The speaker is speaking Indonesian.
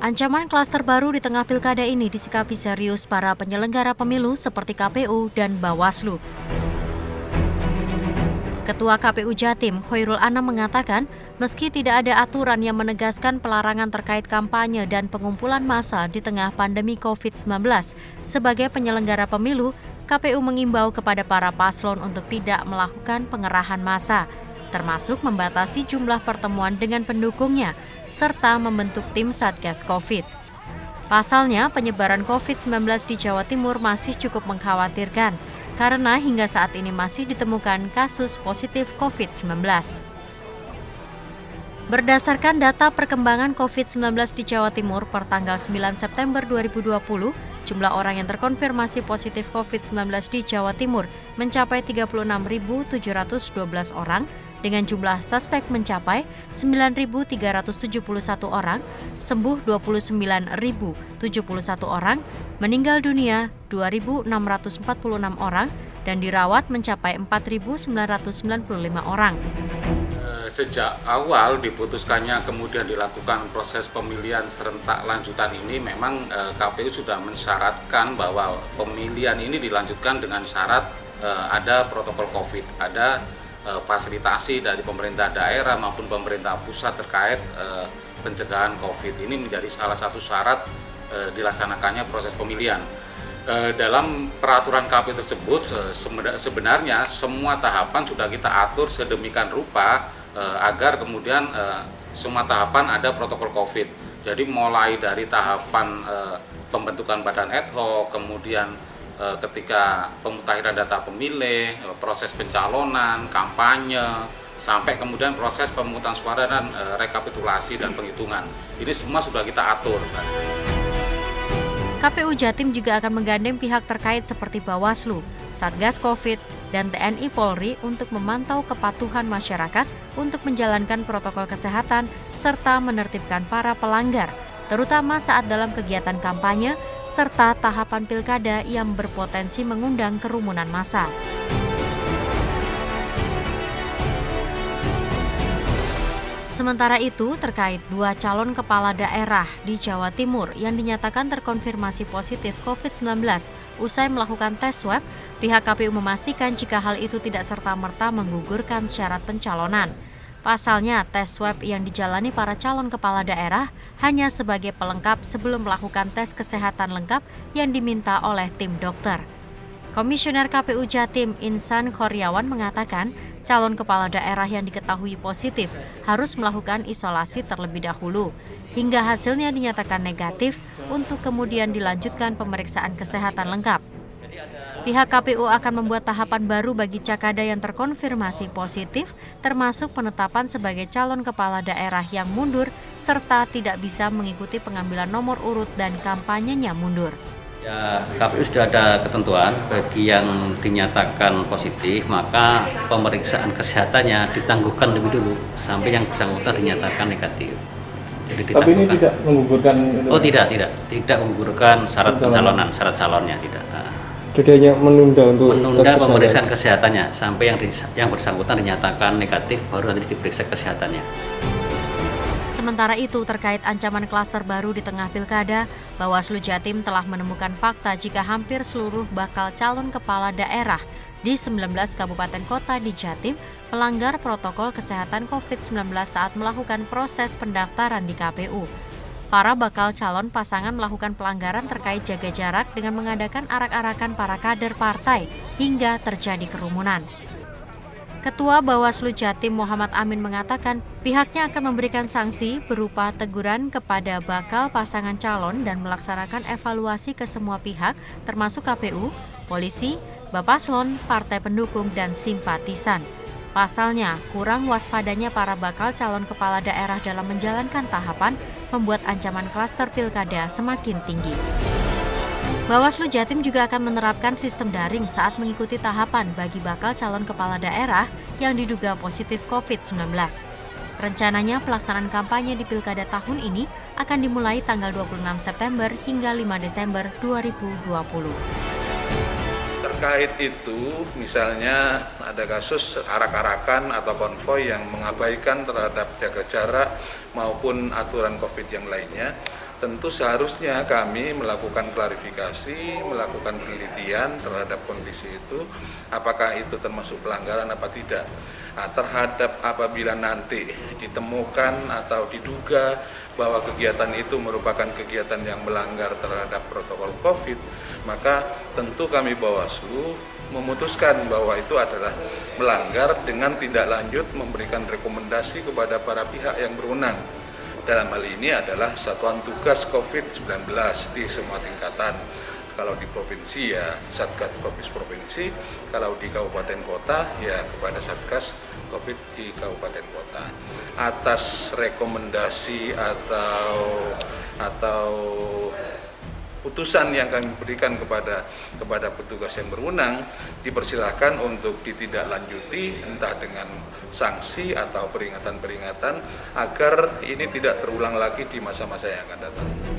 Ancaman klaster baru di tengah pilkada ini disikapi serius para penyelenggara pemilu seperti KPU dan Bawaslu. Ketua KPU Jatim, Khairul Anam mengatakan, meski tidak ada aturan yang menegaskan pelarangan terkait kampanye dan pengumpulan massa di tengah pandemi COVID-19, sebagai penyelenggara pemilu, KPU mengimbau kepada para paslon untuk tidak melakukan pengerahan massa, termasuk membatasi jumlah pertemuan dengan pendukungnya, serta membentuk tim Satgas COVID. Pasalnya, penyebaran COVID-19 di Jawa Timur masih cukup mengkhawatirkan, karena hingga saat ini masih ditemukan kasus positif COVID-19. Berdasarkan data perkembangan COVID-19 di Jawa Timur per tanggal 9 September 2020, jumlah orang yang terkonfirmasi positif COVID-19 di Jawa Timur mencapai 36.712 orang, dengan jumlah suspek mencapai 9.371 orang, sembuh 29.071 orang, meninggal dunia 2.646 orang, dan dirawat mencapai 4.995 orang. Sejak awal diputuskannya kemudian dilakukan proses pemilihan serentak lanjutan ini, memang KPU sudah mensyaratkan bahwa pemilihan ini dilanjutkan dengan syarat ada protokol COVID, ada fasilitasi dari pemerintah daerah maupun pemerintah pusat terkait pencegahan COVID. Ini menjadi salah satu syarat dilaksanakannya proses pemilihan. Dalam peraturan KPU tersebut sebenarnya semua tahapan sudah kita atur sedemikian rupa agar kemudian semua tahapan ada protokol COVID. Jadi mulai dari tahapan pembentukan badan ad hoc, kemudian ketika pemutahiran data pemilih, proses pencalonan, kampanye, sampai kemudian proses pemungutan suara dan rekapitulasi dan penghitungan. Ini semua sudah kita atur. KPU Jatim juga akan menggandeng pihak terkait seperti Bawaslu, Satgas COVID, dan TNI Polri untuk memantau kepatuhan masyarakat untuk menjalankan protokol kesehatan serta menertibkan para pelanggar, terutama saat dalam kegiatan kampanye serta tahapan pilkada yang berpotensi mengundang kerumunan massa. Sementara itu, terkait 2 calon kepala daerah di Jawa Timur yang dinyatakan terkonfirmasi positif COVID-19 usai melakukan tes swab, pihak KPU memastikan jika hal itu tidak serta-merta menggugurkan syarat pencalonan. Pasalnya, tes swab yang dijalani para calon kepala daerah hanya sebagai pelengkap sebelum melakukan tes kesehatan lengkap yang diminta oleh tim dokter. Komisioner KPU Jatim, Insan Khoryawan, mengatakan calon kepala daerah yang diketahui positif harus melakukan isolasi terlebih dahulu, hingga hasilnya dinyatakan negatif untuk kemudian dilanjutkan pemeriksaan kesehatan lengkap. Pihak KPU akan membuat tahapan baru bagi Cakada yang terkonfirmasi positif, termasuk penetapan sebagai calon kepala daerah yang mundur, serta tidak bisa mengikuti pengambilan nomor urut dan kampanyenya mundur. Ya, KPU sudah ada ketentuan bagi yang dinyatakan positif, maka pemeriksaan kesehatannya ditangguhkan lebih dulu sampai yang bersangkutan dinyatakan negatif. Jadi tapi ini tidak menggugurkan? Oh tidak menggugurkan syarat pencalonan, syarat calonnya tidak. Jadi hanya menunda pemeriksaan kesehatannya sampai yang bersangkutan dinyatakan negatif, baru nanti diperiksa kesehatannya. Sementara itu, terkait ancaman klaster baru di tengah pilkada, Bawaslu Jatim telah menemukan fakta jika hampir seluruh bakal calon kepala daerah di 19 kabupaten kota di Jatim melanggar protokol kesehatan COVID-19 saat melakukan proses pendaftaran di KPU. Para bakal calon pasangan melakukan pelanggaran terkait jaga jarak dengan mengadakan arak-arakan para kader partai hingga terjadi kerumunan. Ketua Bawaslu Jatim Muhammad Amin mengatakan pihaknya akan memberikan sanksi berupa teguran kepada bakal pasangan calon dan melaksanakan evaluasi ke semua pihak termasuk KPU, polisi, Bapaslon, partai pendukung, dan simpatisan. Pasalnya, kurang waspadanya para bakal calon kepala daerah dalam menjalankan tahapan membuat ancaman klaster pilkada semakin tinggi. Bawaslu Jatim juga akan menerapkan sistem daring saat mengikuti tahapan bagi bakal calon kepala daerah yang diduga positif COVID-19. Rencananya pelaksanaan kampanye di pilkada tahun ini akan dimulai tanggal 26 September hingga 5 Desember 2020. Terkait itu, misalnya ada kasus arak-arakan atau konvoi yang mengabaikan terhadap jaga jarak maupun aturan COVID yang lainnya, tentu seharusnya kami melakukan klarifikasi, melakukan penelitian terhadap kondisi itu, apakah itu termasuk pelanggaran apa tidak. Nah, terhadap apabila nanti ditemukan atau diduga bahwa kegiatan itu merupakan kegiatan yang melanggar terhadap protokol COVID, maka tentu kami Bawaslu memutuskan bahwa itu adalah melanggar dengan tindak lanjut memberikan rekomendasi kepada para pihak yang berwenang. Dalam hal ini adalah Satuan Tugas COVID-19 di semua tingkatan. Kalau di provinsi ya Satgas Covid Provinsi, kalau di kabupaten kota ya kepada Satgas Covid di kabupaten kota. Atas rekomendasi atau putusan yang kami berikan kepada petugas yang berwenang, dipersilahkan untuk ditindaklanjuti entah dengan sanksi atau peringatan-peringatan agar ini tidak terulang lagi di masa-masa yang akan datang.